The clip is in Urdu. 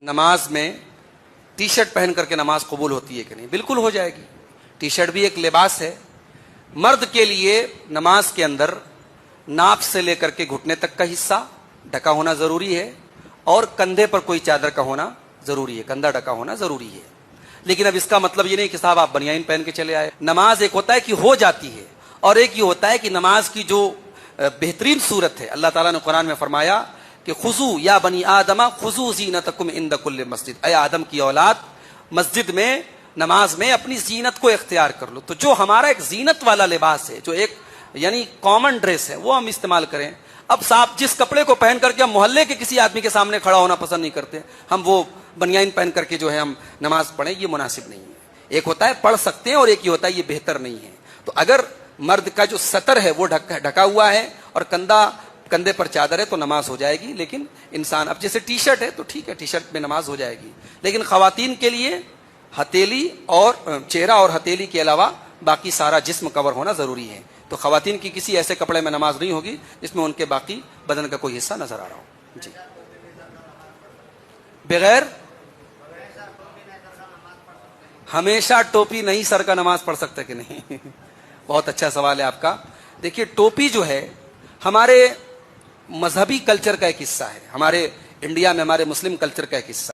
نماز میں ٹی شرٹ پہن کر کے نماز قبول ہوتی ہے کہ نہیں؟ بالکل ہو جائے گی. ٹی شرٹ بھی ایک لباس ہے. مرد کے لیے نماز کے اندر ناف سے لے کر کے گھٹنے تک کا حصہ ڈھکا ہونا ضروری ہے اور کندھے پر کوئی چادر کا ہونا ضروری ہے, کندھا ڈھکا ہونا ضروری ہے. لیکن اب اس کا مطلب یہ نہیں کہ صاحب آپ بنیان پہن کے چلے آئے. نماز ایک ہوتا ہے کہ ہو جاتی ہے اور ایک یہ ہوتا ہے کہ نماز کی جو بہترین صورت ہے, اللہ تعالیٰ نے قرآن میں فرمایا کہ خذو یا بنی آدم خذو زینتکم عند کل مسجد, اے آدم کی اولاد مسجد میں نماز میں اپنی زینت کو اختیار کر لو. تو جو ہمارا ایک زینت والا لباس ہے, جو ایک یعنی کامن ڈریس ہے, وہ ہم استعمال کریں. اب صاحب جس کپڑے کو پہن کر کے ہم محلے کے کسی آدمی کے سامنے کھڑا ہونا پسند نہیں کرتے, ہم وہ بنیان پہن کر کے جو ہے ہم نماز پڑھیں, یہ مناسب نہیں ہے. ایک ہوتا ہے پڑھ سکتے ہیں اور ایک یہ ہوتا ہے یہ بہتر نہیں ہے. تو اگر مرد کا جو سطر ہے وہ ڈھکا ہوا ہے اور کندھے پر چادر ہے تو نماز ہو جائے گی. لیکن انسان اب جیسے ٹی شرٹ ہے تو ٹھیک ہے, ٹی شرٹ میں نماز ہو جائے گی. لیکن خواتین کے لیے ہتھیلی اور چہرہ اور ہتھیلی کے علاوہ باقی سارا جسم کور ہونا ضروری ہے. تو خواتین کی کسی ایسے کپڑے میں نماز نہیں ہوگی جس میں ان کے باقی بدن کا کوئی حصہ نظر آ رہا ہو. جی, بغیر ہمیشہ ٹوپی نہیں سر کا نماز پڑھ سکتے کہ نہیں؟ بہت اچھا سوال ہے آپ کا. دیکھیے ٹوپی جو ہے ہمارے مذہبی کلچر کا ایک حصہ ہے, ہمارے انڈیا میں ہمارے مسلم کلچر کا ایک حصہ.